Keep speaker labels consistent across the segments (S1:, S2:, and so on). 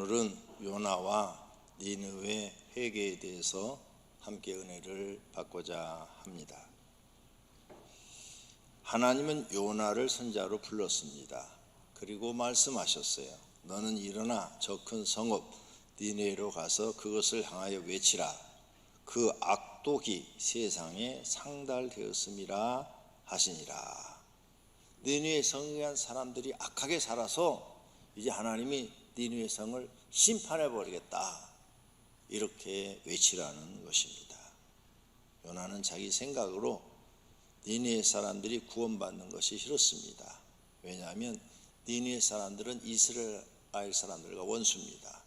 S1: 오늘은 요나와 니느웨 회개에 대해서 함께 은혜를 받고자 합니다. 하나님은 요나를 선자로 불렀습니다. 그리고 말씀하셨어요. 너는 일어나 저 큰 성읍 니느웨로 가서 그것을 향하여 외치라. 그 악독이 세상에 상달되었음이라 하시니라. 니느웨 성에 한 사람들이 악하게 살아서 이제 하나님이 니느웨 성을 심판해 버리겠다, 이렇게 외치라는 것입니다. 요나는 자기 생각으로 니느웨 사람들이 구원받는 것이 싫었습니다. 왜냐하면 니느웨 사람들은 이스라엘 사람들과 원수입니다.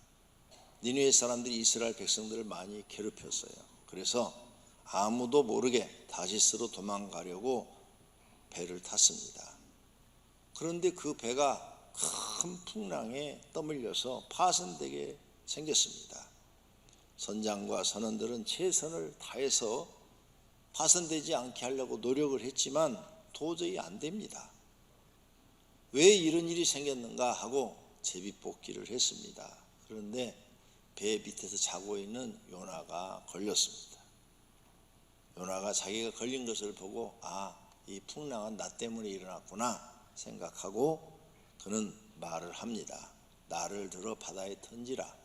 S1: 니느웨 사람들이 이스라엘 백성들을 많이 괴롭혔어요. 그래서 아무도 모르게 다시스로 도망가려고 배를 탔습니다. 그런데 그 배가 큰 풍랑에 떠밀려서 파손되게 생겼습니다. 선장과 선원들은 최선을 다해서 파손되지 않게 하려고 노력을 했지만 도저히 안 됩니다. 왜 이런 일이 생겼는가 하고 제비뽑기를 했습니다. 그런데 배 밑에서 자고 있는 요나가 걸렸습니다. 요나가 자기가 걸린 것을 보고 이 풍랑은 나 때문에 일어났구나 생각하고 그는 말을 합니다. 나를 들어 바다에 던지라.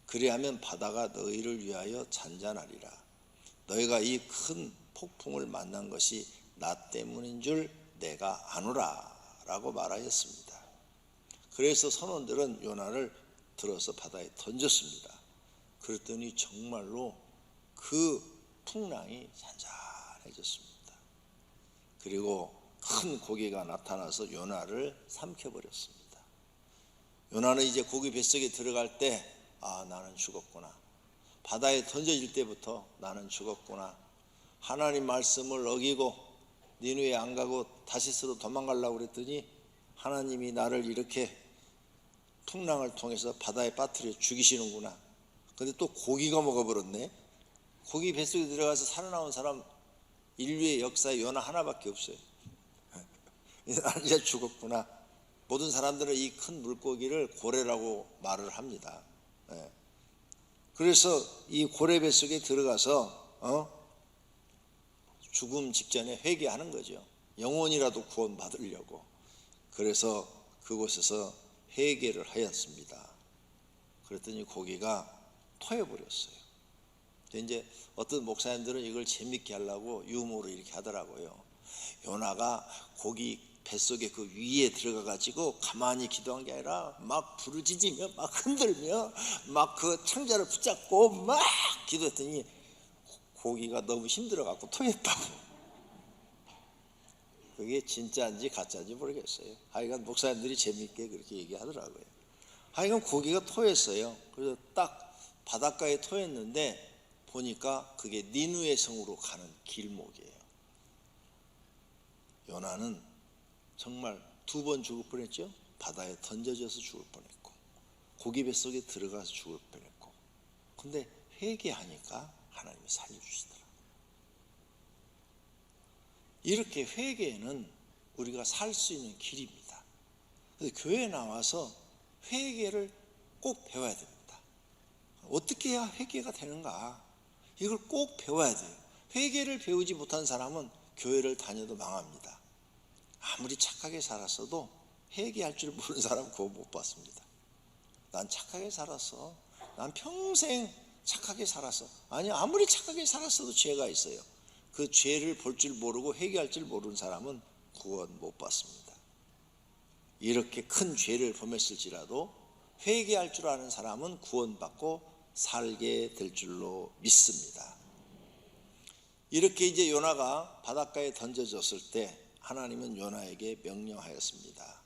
S1: 그리하면 바다가 너희를 위하여 잔잔하리라. 너희가 이 큰 폭풍을 만난 것이 나 때문인 줄 내가 아노라 라고 말하였습니다. 그래서 선원들은 요나를 들어서 바다에 던졌습니다. 그랬더니 정말로 그 풍랑이 잔잔해졌습니다. 그리고 큰 고기가 나타나서 요나를 삼켜버렸습니다. 요나는 이제 고기 뱃속에 들어갈 때 나는 죽었구나, 바다에 던져질 때부터 나는 죽었구나, 하나님 말씀을 어기고 니느웨 안 가고 다시스로 도망가려고 그랬더니 하나님이 나를 이렇게 풍랑을 통해서 바다에 빠뜨려 죽이시는구나. 근데 또 고기가 먹어버렸네. 고기 뱃속에 들어가서 살아나온 사람 인류의 역사에 요나 하나밖에 없어요. 나는 이제 죽었구나. 모든 사람들은 이 큰 물고기를 고래라고 말을 합니다. 그래서 이 고래 뱃속에 들어가서 죽음 직전에 회개하는 거죠. 영혼이라도 구원받으려고. 그래서 그곳에서 회개를 하였습니다. 그랬더니 고기가 토해버렸어요. 이제 어떤 목사님들은 이걸 재밌게 하려고 유머로 이렇게 하더라고요. 요나가 고기 뱃속에 그 위에 들어가가지고 가만히 기도한 게 아니라 막 부르짖으며 막 흔들며 막 그 창자를 붙잡고 막 기도했더니 고기가 너무 힘들어갖고 토했다고. 그게 진짜인지 가짜인지 모르겠어요. 하여간 목사님들이 재밌게 그렇게 얘기하더라고요. 하여간 고기가 토했어요. 그래서 딱 바닷가에 토했는데 보니까 그게 니느웨 성으로 가는 길목이에요. 요나는 정말 2번 죽을 뻔했죠. 바다에 던져져서 죽을 뻔했고 고기 뱃속에 들어가서 죽을 뻔했고, 근데 회개하니까 하나님이 살려주시더라고요. 이렇게 회개는 우리가 살 수 있는 길입니다. 그래서 교회에 나와서 회개를 꼭 배워야 됩니다. 어떻게 해야 회개가 되는가, 이걸 꼭 배워야 돼요. 회개를 배우지 못한 사람은 교회를 다녀도 망합니다. 아무리 착하게 살았어도 회개할 줄 모르는 사람 구원 못 받습니다. 난 착하게 살았어, 난 평생 착하게 살았어. 아니, 아무리 착하게 살았어도 죄가 있어요. 그 죄를 볼 줄 모르고 회개할 줄 모르는 사람은 구원 못 받습니다. 이렇게 큰 죄를 범했을지라도 회개할 줄 아는 사람은 구원받고 살게 될 줄로 믿습니다. 이렇게 이제 요나가 바닷가에 던져졌을 때 하나님은 요나에게 명령하였습니다.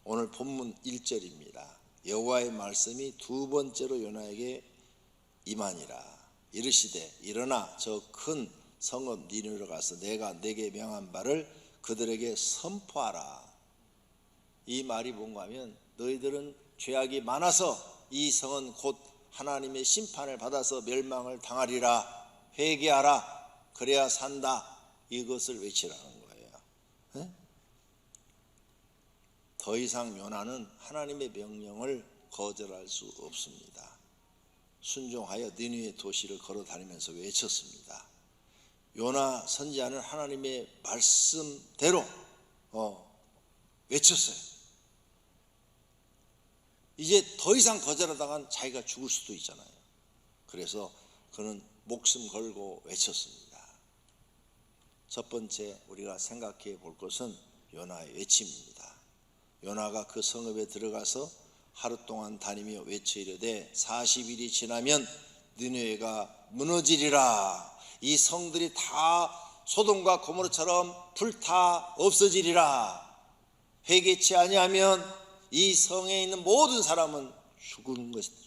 S1: 오늘 본문 1절입니다. 여호와의 말씀이 2번째로 요나에게 임하니라. 이르시되 일어나 저 큰 성읍 니느웨로 가서 내가 네게 명한 바를 그들에게 선포하라. 이 말이 뭔가 하면 너희들은 죄악이 많아서 이 성은 곧 하나님의 심판을 받아서 멸망을 당하리라. 회개하라. 그래야 산다. 이것을 외치라는 거예요. 더 이상 요나는 하나님의 명령을 거절할 수 없습니다. 순종하여 니느웨 도시를 걸어다니면서 외쳤습니다. 요나 선지자는 하나님의 말씀대로 외쳤어요. 이제 더 이상 거절하다간 자기가 죽을 수도 있잖아요. 그래서 그는 목숨 걸고 외쳤습니다. 첫 번째 우리가 생각해 볼 것은 요나의 외침입니다. 요나가 그 성읍에 들어가서 하루 동안 다니며 외쳐 이르되 40일이 지나면 니느웨가 무너지리라. 이 성들이 다 소돔과 고모라처럼 불타 없어지리라. 회개치 아니하면 이 성에 있는 모든 사람은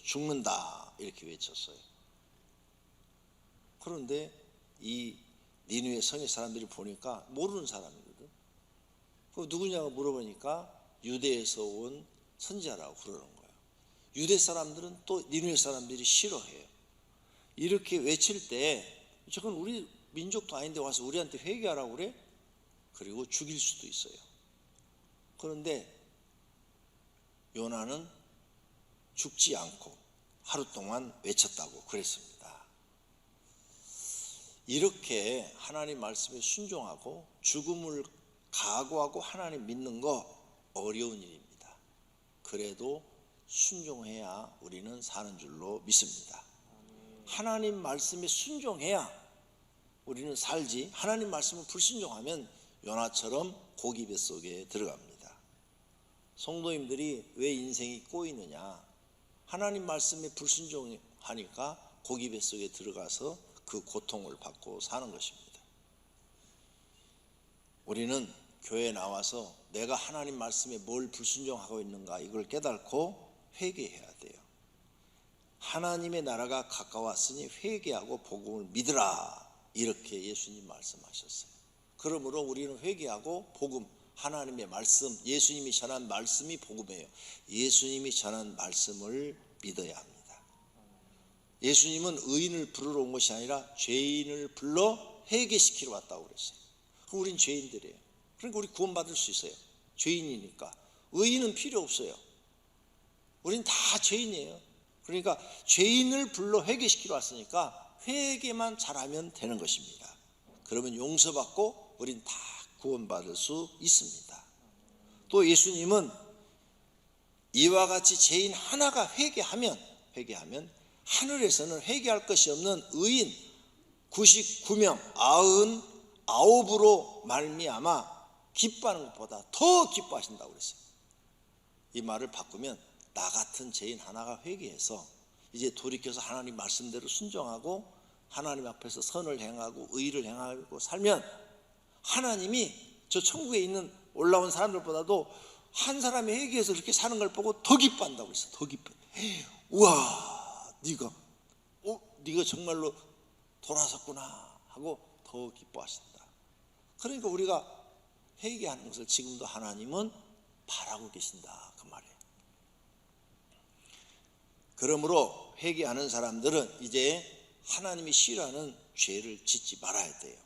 S1: 죽는다. 이렇게 외쳤어요. 그런데 이 니느웨 성의 사람들이 보니까 모르는 사람이거든. 그 누구냐고 물어보니까 유대에서 온 선지자라고 그러는 거예요. 유대 사람들은 또 니느웨 사람들이 싫어해요. 이렇게 외칠 때 저건 우리 민족도 아닌데 와서 우리한테 회개하라고 그래? 그리고 죽일 수도 있어요. 그런데 요나는 죽지 않고 하루 동안 외쳤다고 그랬습니다. 이렇게 하나님 말씀에 순종하고 죽음을 각오하고 하나님 믿는 거 어려운 일입니다. 그래도 순종해야 우리는 사는 줄로 믿습니다. 하나님 말씀에 순종해야 우리는 살지, 하나님 말씀을 불순종하면 요나처럼 고기 뱃속에 들어갑니다. 성도님들이 왜 인생이 꼬이느냐? 하나님 말씀에 불순종하니까 고기 뱃속에 들어가서 그 고통을 받고 사는 것입니다. 우리는 교회에 나와서 내가 하나님 말씀에 뭘 불순종하고 있는가 이걸 깨닫고 회개해야 돼요. 하나님의 나라가 가까웠으니 회개하고 복음을 믿으라. 이렇게 예수님 말씀하셨어요. 그러므로 우리는 회개하고 복음, 하나님의 말씀, 예수님이 전한 말씀이 복음이에요. 예수님이 전한 말씀을 믿어야 합니다. 예수님은 의인을 부르러 온 것이 아니라 죄인을 불러 회개시키러 왔다고 그랬어요. 그럼 우린 죄인들이에요. 그러니까 우리 구원받을 수 있어요. 죄인이니까. 의인은 필요 없어요. 우린 다 죄인이에요. 그러니까 죄인을 불러 회개시키러 왔으니까 회개만 잘하면 되는 것입니다. 그러면 용서받고 우린 다 구원받을 수 있습니다. 또 예수님은 이와 같이 죄인 하나가 회개하면 하늘에서는 회개할 것이 없는 의인 99명 99으로 말미암아 기뻐하는 것보다 더 기뻐하신다고 그랬어요. 이 말을 바꾸면 나 같은 죄인 하나가 회개해서 이제 돌이켜서 하나님 말씀대로 순종하고 하나님 앞에서 선을 행하고 의를 행하고 살면 하나님이 저 천국에 있는 올라온 사람들보다도 한 사람이 회개해서 그렇게 사는 걸 보고 더 기뻐한다고 그랬어요. 더 기뻐. 우와, 네가 정말로 돌아섰구나 하고 더 기뻐하신다. 그러니까 우리가 회개하는 것을 지금도 하나님은 바라고 계신다 그 말이에요. 그러므로 회개하는 사람들은 이제 하나님이 싫어하는 죄를 짓지 말아야 돼요.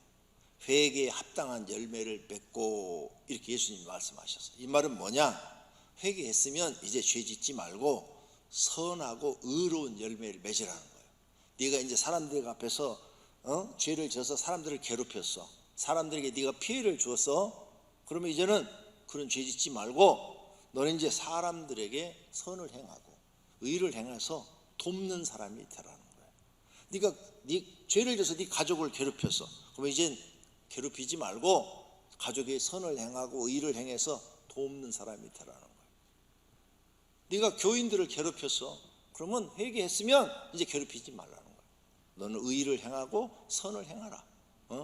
S1: 회개에 합당한 열매를 맺고 이렇게 예수님이 말씀하셨어요. 이 말은 뭐냐? 회개했으면 이제 죄 짓지 말고 선하고 의로운 열매를 맺으라는 거예요. 네가 이제 사람들 앞에서 죄를 져서 사람들을 괴롭혔어. 사람들에게 네가 피해를 주었어. 그러면 이제는 그런 죄 짓지 말고 너는 이제 사람들에게 선을 행하고 의를 행해서 돕는 사람이 되라는 거예요. 네가 죄를 져서 네 가족을 괴롭혔어. 그러면 이제 괴롭히지 말고 가족의 선을 행하고 의를 행해서 돕는 사람이 되라는 거예요. 네가 교인들을 괴롭혔어. 그러면 회개했으면 이제 괴롭히지 말라는 거예요. 너는 의를 행하고 선을 행하라.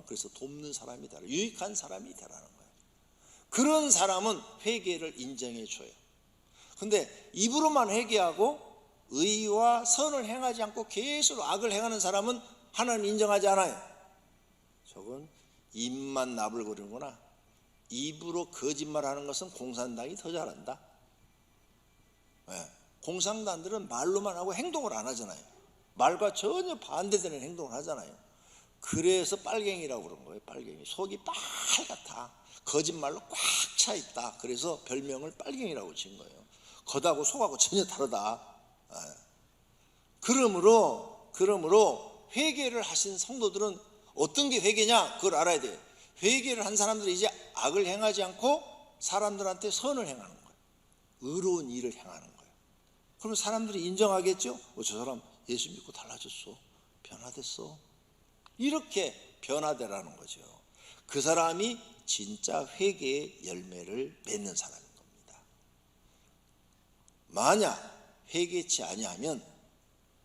S1: 그래서 돕는 사람이 되라. 유익한 사람이 되라는 거예요. 그런 사람은 회개를 인정해 줘요. 근데 입으로만 회개하고 의와 선을 행하지 않고 계속 악을 행하는 사람은 하나님 인정하지 않아요. 저건 입만 나불거리는구나. 입으로 거짓말하는 것은 공산당이 더 잘한다. 공산당들은 말로만 하고 행동을 안 하잖아요. 말과 전혀 반대되는 행동을 하잖아요. 그래서 빨갱이라고 그런 거예요. 빨갱이. 속이 빨갛다. 거짓말로 꽉 차 있다. 그래서 별명을 빨갱이라고 지은 거예요. 겉하고 속하고 전혀 다르다. 그러므로 회개를 하신 성도들은 어떤 게 회개냐? 그걸 알아야 돼요. 회개를 한 사람들이 이제 악을 행하지 않고 사람들한테 선을 행하는 거예요. 의로운 일을 행하는 거예요. 그러면 사람들이 인정하겠죠? 저 사람 예수 믿고 달라졌어, 변화됐어, 이렇게 변화되라는 거죠. 그 사람이 진짜 회개의 열매를 맺는 사람인 겁니다. 만약 회개치 아니하면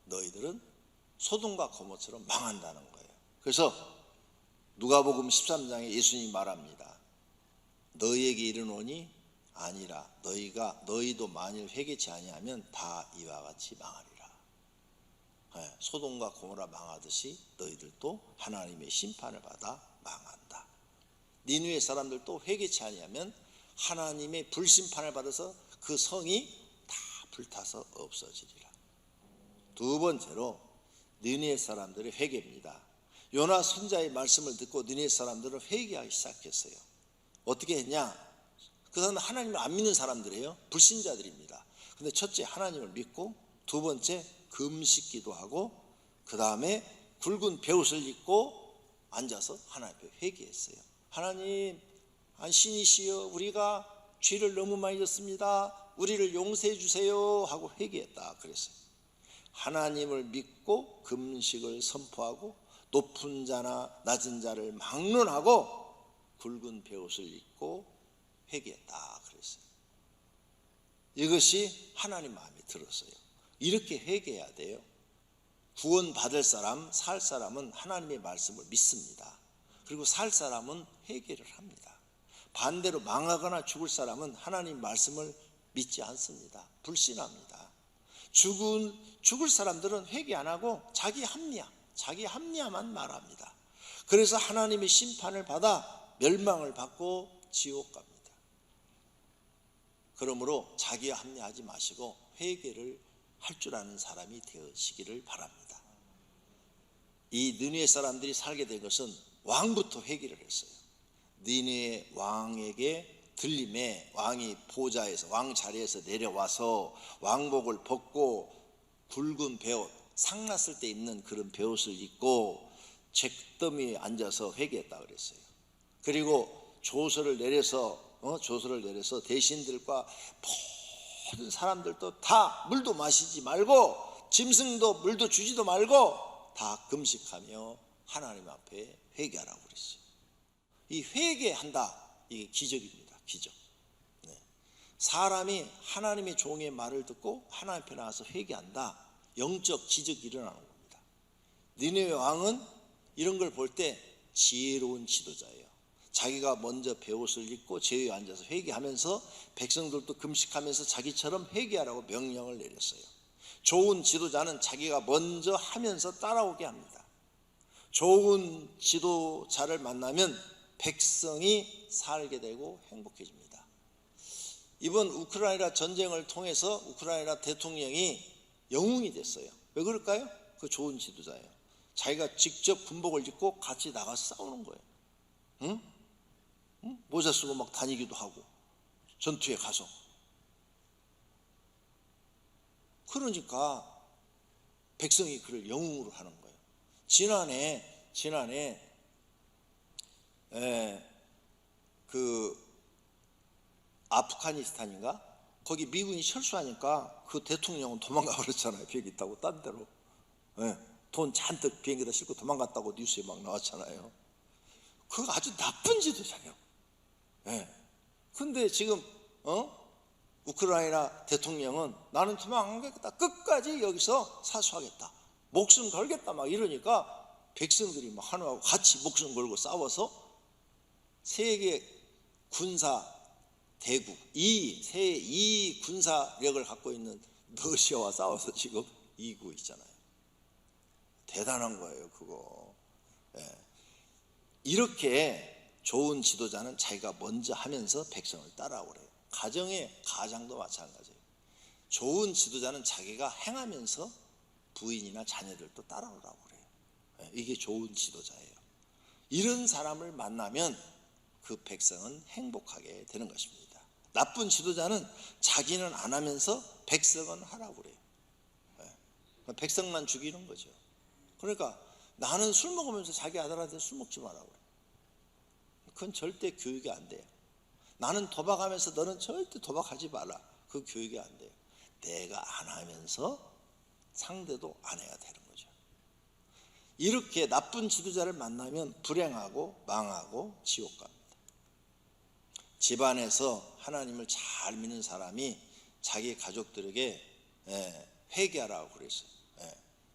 S1: 너희들은 소돔과 고모처럼 망한다는 거예요. 그래서 누가복음 13장에 예수님이 말합니다. 너희에게 이르노니 아니라 너희도 만일 회개치 아니하면 다 이와 같이 망하리라. 소돔과 고모라 망하듯이 너희들도 하나님의 심판을 받아 망한다. 니느웨 사람들도 회개치 아니하면 하나님의 불심판을 받아서 그 성이 다 불타서 없어지리라. 두 번째로 니느웨 사람들의 회개입니다. 요나 선지자의 말씀을 듣고 니느웨 사람들은 회개하기 시작했어요. 어떻게 했냐? 그 사람은 하나님을 안 믿는 사람들이에요. 불신자들입니다. 근데 첫째 하나님을 믿고, 두 번째 금식 기도하고, 그 다음에 굵은 베옷을 입고 앉아서 하나님 앞에 회개했어요. 하나님, 신이시여, 우리가 죄를 너무 많이 졌습니다. 우리를 용서해 주세요 하고 회개했다 그랬어요. 하나님을 믿고 금식을 선포하고 높은 자나 낮은 자를 막론하고 굵은 베옷을 입고 회개했다 그랬어요. 이것이 하나님 마음에 들었어요. 이렇게 회개해야 돼요. 구원받을 사람, 살 사람은 하나님의 말씀을 믿습니다. 그리고 살 사람은 회개를 합니다. 반대로 망하거나 죽을 사람은 하나님 말씀을 믿지 않습니다. 불신합니다. 죽을 사람들은 회개 안 하고 자기 합리화만 말합니다. 그래서 하나님의 심판을 받아 멸망을 받고 지옥 갑니다. 그러므로 자기 합리화하지 마시고 회개를 할 줄 아는 사람이 되시기를 바랍니다. 이 느느웨 사람들이 살게 된 것은 왕부터 회개를 했어요. 느느웨 왕에게 들림에 왕이 보좌에서 왕 자리에서 내려와서 왕복을 벗고 굵은 베옷, 상났을 때 입는 그런 베옷을 입고 잿더미에 앉아서 회개했다 그랬어요. 그리고 조서를 내려서 대신들과 모든 사람들도 다 물도 마시지 말고 짐승도 물도 주지도 말고 다 금식하며 하나님 앞에 회개하라고 그랬어요. 이 회개한다, 이게 기적입니다. 기적. 사람이 하나님의 종의 말을 듣고 하나님 앞에 나와서 회개한다, 영적 기적이 일어나는 겁니다. 니느웨 왕은 이런 걸 볼 때 지혜로운 지도자예요. 자기가 먼저 베옷을 입고 제위에 앉아서 회개하면서 백성들도 금식하면서 자기처럼 회개하라고 명령을 내렸어요. 좋은 지도자는 자기가 먼저 하면서 따라오게 합니다. 좋은 지도자를 만나면 백성이 살게 되고 행복해집니다. 이번 우크라이나 전쟁을 통해서 우크라이나 대통령이 영웅이 됐어요. 왜 그럴까요? 그 좋은 지도자예요. 자기가 직접 군복을 입고 같이 나가서 싸우는 거예요. 응? 모자 쓰고 막 다니기도 하고 전투에 가서. 그러니까 백성이 그를 영웅으로 하는 거예요. 지난해 그 아프가니스탄인가? 거기 미군이 철수하니까 그 대통령은 도망가 버렸잖아요. 비행기 타고 딴 데로. 돈 잔뜩 비행기에다 싣고 도망갔다고 뉴스에 막 나왔잖아요. 그거 아주 나쁜 지도자예요. 근데 지금 우크라이나 대통령은 나는 도망 안 가겠다, 끝까지 여기서 사수하겠다, 목숨 걸겠다 막 이러니까 백성들이 막 하나하고 같이 목숨 걸고 싸워서 세계 군사 대국, 이 군사력을 갖고 있는 러시아와 싸워서 지금 이기고 있잖아요. 대단한 거예요, 그거. 이렇게 좋은 지도자는 자기가 먼저 하면서 백성을 따라오래요. 가장도 마찬가지예요. 좋은 지도자는 자기가 행하면서 부인이나 자녀들도 따라오라고 그래요. 이게 좋은 지도자예요. 이런 사람을 만나면 그 백성은 행복하게 되는 것입니다. 나쁜 지도자는 자기는 안 하면서 백성은 하라고 그래요. 백성만 죽이는 거죠. 그러니까 나는 술 먹으면서 자기 아들한테 술 먹지 말라고 그래요. 그건 절대 교육이 안 돼요. 나는 도박하면서 너는 절대 도박하지 마라. 그 교육이 안 돼요. 내가 안 하면서 상대도 안 해야 되는 거죠. 이렇게 나쁜 지도자를 만나면 불행하고 망하고 지옥 갑니다. 집안에서 하나님을 잘 믿는 사람이 자기 가족들에게 회개하라고 그랬어요.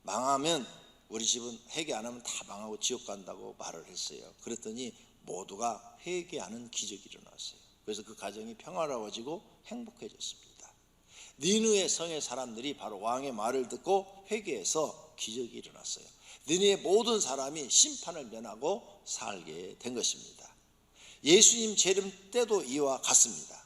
S1: 망하면 우리 집은 회개 안 하면 다 망하고 지옥 간다고 말을 했어요. 그랬더니 모두가 회개하는 기적이 일어났어요. 그래서 그 가정이 평화로워지고 행복해졌습니다. 니느웨 성의 사람들이 바로 왕의 말을 듣고 회개해서 기적이 일어났어요. 니느웨 모든 사람이 심판을 면하고 살게 된 것입니다. 예수님 재림 때도 이와 같습니다.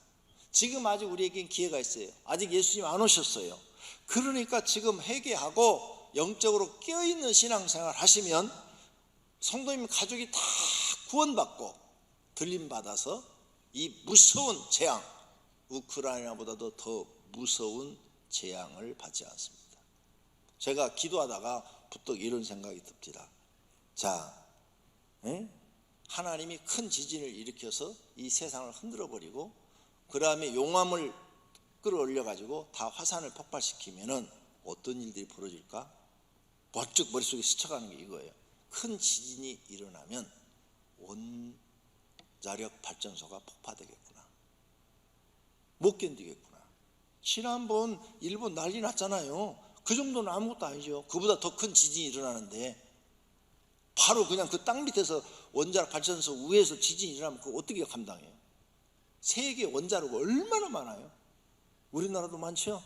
S1: 지금 아직 우리에겐 기회가 있어요. 아직 예수님 안 오셨어요. 그러니까 지금 회개하고 영적으로 깨어있는 신앙생활 하시면 성도님 가족이 다 구원받고 들림받아서 이 무서운 재앙, 우크라이나보다도 더 무서운 재앙을 받지 않습니다. 제가 기도하다가 부쩍 이런 생각이 듭니다. 자, 하나님이 큰 지진을 일으켜서 이 세상을 흔들어버리고 그 다음에 용암을 끌어올려가지고 다 화산을 폭발시키면은 어떤 일들이 벌어질까? 번쩍 머릿속에 스쳐가는 게 이거예요. 큰 지진이 일어나면 원자력 발전소가 폭파되겠구나. 못 견디겠구나. 지난번 일본 난리 났잖아요. 그 정도는 아무것도 아니죠. 그보다 더 큰 지진이 일어나는데 바로 그냥 그 땅 밑에서 원자력 발전소 위에서 지진이 일어나면 그거 어떻게 감당해요? 세계 원자로가 얼마나 많아요? 우리나라도 많죠?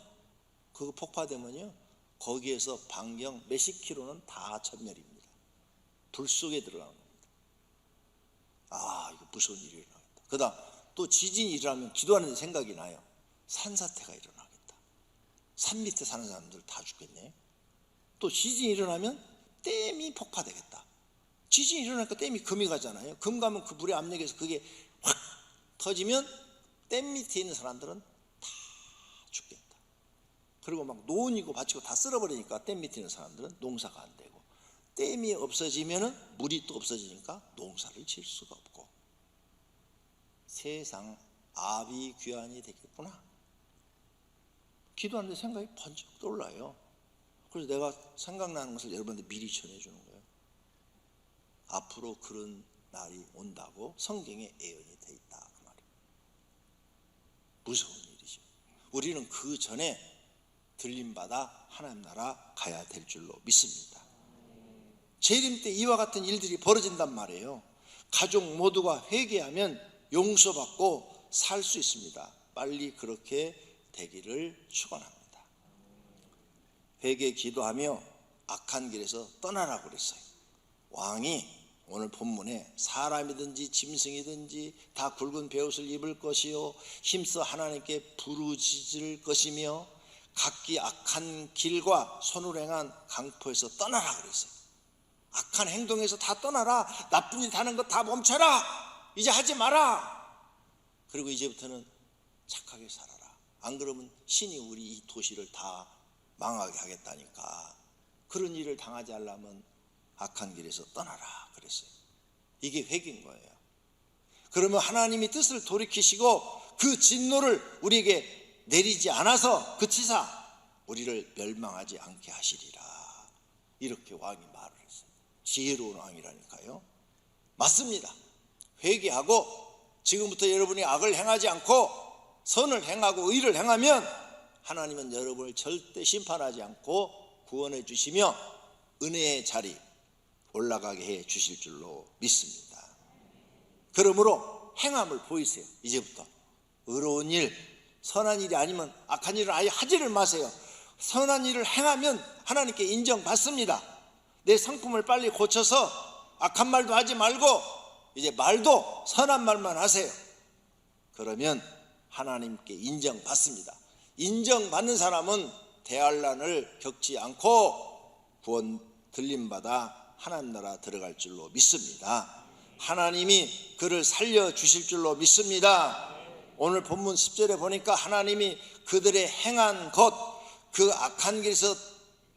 S1: 그거 폭파되면요 거기에서 반경 몇십 킬로는 다 전멸입니다. 불 속에 들어가는 겁니다. 아, 이거 무서운 일이 일어나겠다. 그 다음 또 지진이 일어나면 기도하는 데 생각이 나요. 산사태가 일어나겠다. 산 밑에 사는 사람들 다 죽겠네. 또 지진이 일어나면 댐이 폭파되겠다. 지진이 일어나니까 댐이 금이 가잖아요. 금 가면 그 물의 압력에서 그게 확 터지면 댐 밑에 있는 사람들은 다 죽겠다. 그리고 막 논이고 밭이고 다 쓸어버리니까 댐 밑에 있는 사람들은 농사가 안 되고, 댐이 없어지면은 물이 또 없어지니까 농사를 지을 수가 없고, 세상 아비규환이 되겠구나. 기도하는데 생각이 번쩍 떠올라요. 그래서 내가 생각나는 것을 여러분한테 미리 전해주는 거예요. 앞으로 그런 날이 온다고 성경에 예언이 돼 있다, 그 말이에요. 무서운 일이죠. 우리는 그 전에 들림받아 하나님 나라 가야 될 줄로 믿습니다. 재림 때 이와 같은 일들이 벌어진단 말이에요. 가족 모두가 회개하면 용서받고 살 수 있습니다. 빨리 그렇게 되기를 축원합니다. 회개 기도하며 악한 길에서 떠나라고 그랬어요. 왕이 오늘 본문에 사람이든지 짐승이든지 다 굵은 베옷을 입을 것이요 힘써 하나님께 부르짖을 것이며 각기 악한 길과 손으로 행한 강포에서 떠나라 그랬어요. 악한 행동에서 다 떠나라. 나쁜 일 하는 거 다 멈춰라. 이제 하지 마라. 그리고 이제부터는 착하게 살아라. 안 그러면 신이 우리 이 도시를 다 망하게 하겠다니까. 그런 일을 당하지 않으려면 악한 길에서 떠나라 그랬어요. 이게 회개인 거예요. 그러면 하나님이 뜻을 돌이키시고 그 진노를 우리에게 내리지 않아서 그치사 우리를 멸망하지 않게 하시리라. 이렇게 왕이 말을 했어요. 지혜로운 왕이라니까요. 맞습니다. 회개하고 지금부터 여러분이 악을 행하지 않고 선을 행하고 의를 행하면 하나님은 여러분을 절대 심판하지 않고 구원해 주시며 은혜의 자리 올라가게 해 주실 줄로 믿습니다. 그러므로 행함을 보이세요. 이제부터 의로운 일, 선한 일이 아니면 악한 일을 아예 하지를 마세요. 선한 일을 행하면 하나님께 인정받습니다. 내 성품을 빨리 고쳐서 악한 말도 하지 말고 이제 말도 선한 말만 하세요. 그러면 하나님께 인정받습니다. 인정받는 사람은 대환란을 겪지 않고 구원 들림받아 하나님 나라 들어갈 줄로 믿습니다. 하나님이 그를 살려주실 줄로 믿습니다. 오늘 본문 10절에 보니까 하나님이 그들의 행한 것, 그 악한 길에서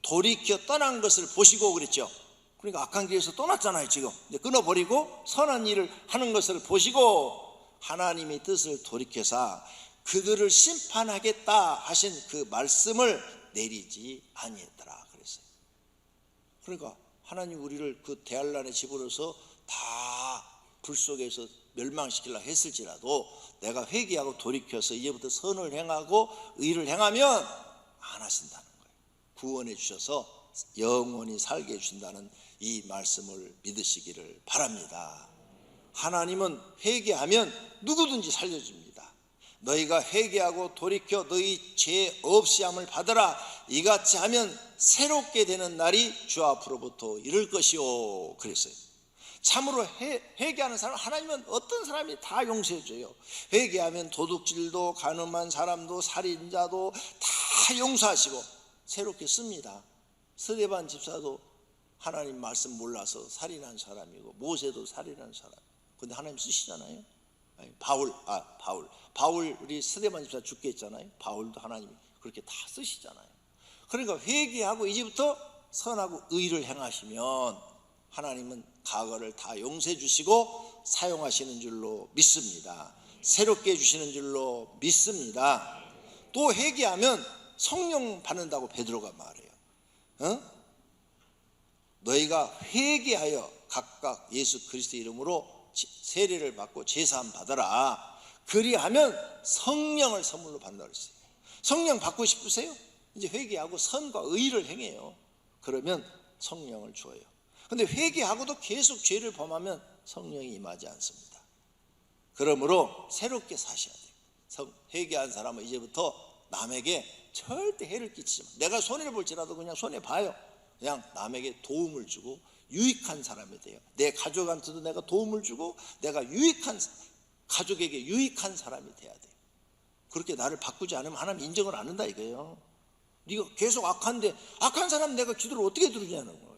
S1: 돌이켜 떠난 것을 보시고 그랬죠. 그러니까 악한 길에서 떠났잖아요. 지금 끊어버리고 선한 일을 하는 것을 보시고 하나님의 뜻을 돌이켜서 그들을 심판하겠다 하신 그 말씀을 내리지 아니했더라 그랬어요. 그러니까 하나님 우리를 그 대환란의 집으로서 다 불 속에서 멸망시키려고 했을지라도 내가 회개하고 돌이켜서 이제부터 선을 행하고 의를 행하면 안 하신다는 거예요. 구원해 주셔서 영원히 살게 해주신다는 이 말씀을 믿으시기를 바랍니다. 하나님은 회개하면 누구든지 살려줍니다. 너희가 회개하고 돌이켜 너희 죄 없이 함을 받으라. 이같이 하면 새롭게 되는 날이 주 앞으로부터 이를 것이요 그랬어요. 참으로 회개하는 사람, 하나님은 어떤 사람이 다 용서해 줘요. 회개하면 도둑질도 간음한 사람도 살인자도 다 용서하시고 새롭게 씁니다. 스데반 집사도 하나님 말씀 몰라서 살인한 사람이고 모세도 살인한 사람. 근데 하나님 쓰시잖아요. 아니, 바울 우리 스데반 집사 죽게 했잖아요. 바울도 하나님이 그렇게 다 쓰시잖아요. 그러니까 회개하고 이제부터 선하고 의를 행하시면 하나님은 과거를 다 용서해 주시고 사용하시는 줄로 믿습니다. 새롭게 해주시는 줄로 믿습니다. 또 회개하면 성령 받는다고 베드로가 말해요. 너희가 회개하여 각각 예수 그리스도의 이름으로 세례를 받고 제사함 받아라. 그리하면 성령을 선물로 받는다 그랬어요. 성령 받고 싶으세요? 이제 회개하고 선과 의를 행해요. 그러면 성령을 줘요. 근데 회개하고도 계속 죄를 범하면 성령이 임하지 않습니다. 그러므로 새롭게 사셔야 돼요. 회개한 사람은 이제부터 남에게 절대 해를 끼치지 마. 내가 손해를 볼지라도 그냥 손해봐요. 그냥 남에게 도움을 주고 유익한 사람이 돼요. 내 가족한테도 내가 도움을 주고 내가 가족에게 유익한 사람이 돼야 돼요. 그렇게 나를 바꾸지 않으면 하나님 인정을 안 한다 이거예요. 네가 계속 악한데 악한 사람 내가 기도를 어떻게 들으냐는 거예요.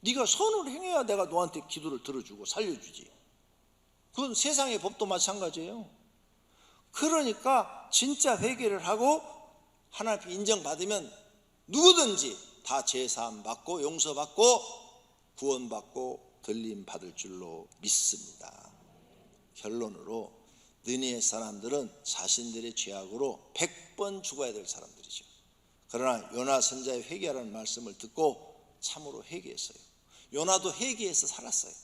S1: 네가 선을 행해야 내가 너한테 기도를 들어주고 살려주지. 그건 세상의 법도 마찬가지예요. 그러니까 진짜 회개를 하고 하나님 인정받으면 누구든지 다 제사함 받고 용서받고 구원받고 들림 받을 줄로 믿습니다. 결론으로 느니의 사람들은 자신들의 죄악으로 100번 죽어야 될 사람들이죠. 그러나 요나 선자의 회개하라는 말씀을 듣고 참으로 회개했어요. 요나도 회개해서 살았어요.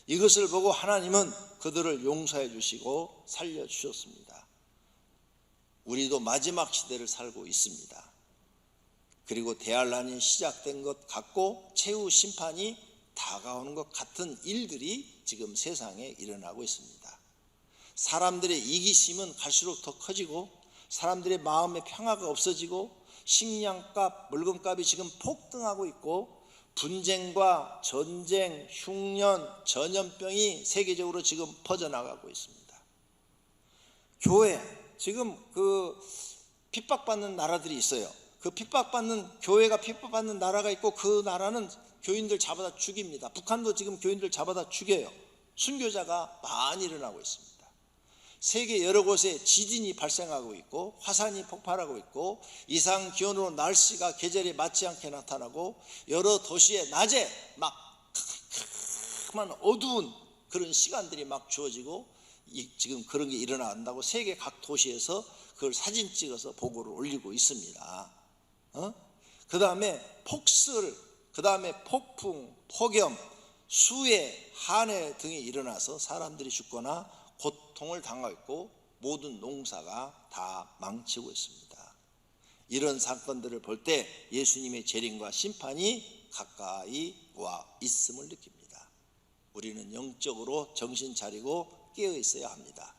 S1: 이것을 보고 하나님은 그들을 용서해 주시고 살려주셨습니다. 우리도 마지막 시대를 살고 있습니다. 그리고 대환란이 시작된 것 같고 최후 심판이 다가오는 것 같은 일들이 지금 세상에 일어나고 있습니다. 사람들의 이기심은 갈수록 더 커지고 사람들의 마음의 평화가 없어지고 식량값, 물건값이 지금 폭등하고 있고 분쟁과 전쟁, 흉년, 전염병이 세계적으로 지금 퍼져나가고 있습니다. 교회, 지금 그 핍박받는 나라들이 있어요. 그 핍박받는, 교회가 핍박받는 나라가 있고 그 나라는 교인들 잡아다 죽입니다. 북한도 지금 교인들 잡아다 죽여요. 순교자가 많이 일어나고 있습니다. 세계 여러 곳에 지진이 발생하고 있고 화산이 폭발하고 있고 이상 기온으로 날씨가 계절에 맞지 않게 나타나고 여러 도시에 낮에 막 캄캄한 어두운 그런 시간들이 막 주어지고 지금 그런 게 일어난다고 세계 각 도시에서 그걸 사진 찍어서 보고를 올리고 있습니다. 그 다음에 폭설, 그 다음에 폭풍, 폭염, 수해, 한해 등이 일어나서 사람들이 죽거나 고통을 당하고 있고 모든 농사가 다 망치고 있습니다. 이런 사건들을 볼 때 예수님의 재림과 심판이 가까이 와 있음을 느낍니다. 우리는 영적으로 정신 차리고 깨어 있어야 합니다.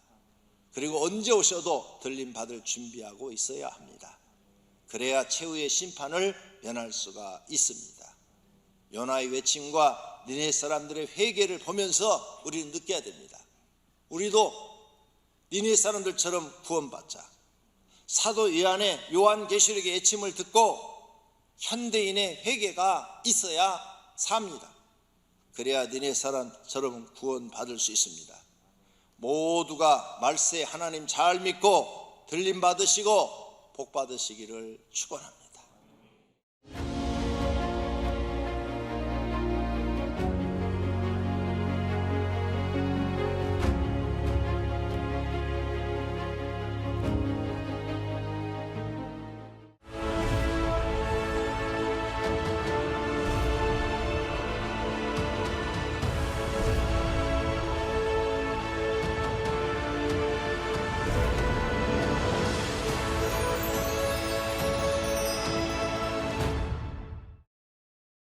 S1: 그리고 언제 오셔도 들림 받을 준비하고 있어야 합니다. 그래야 최후의 심판을 면할 수가 있습니다. 요나의 외침과 니네 사람들의 회개를 보면서 우리는 느껴야 됩니다. 우리도 니네 사람들처럼 구원받자. 사도 요한계시록의 외침을 듣고 현대인의 회개가 있어야 삽니다. 그래야 니네 사람처럼 구원받을 수 있습니다. 모두가 말세 하나님 잘 믿고 들림 받으시고 복 받으시기를 축원합니다.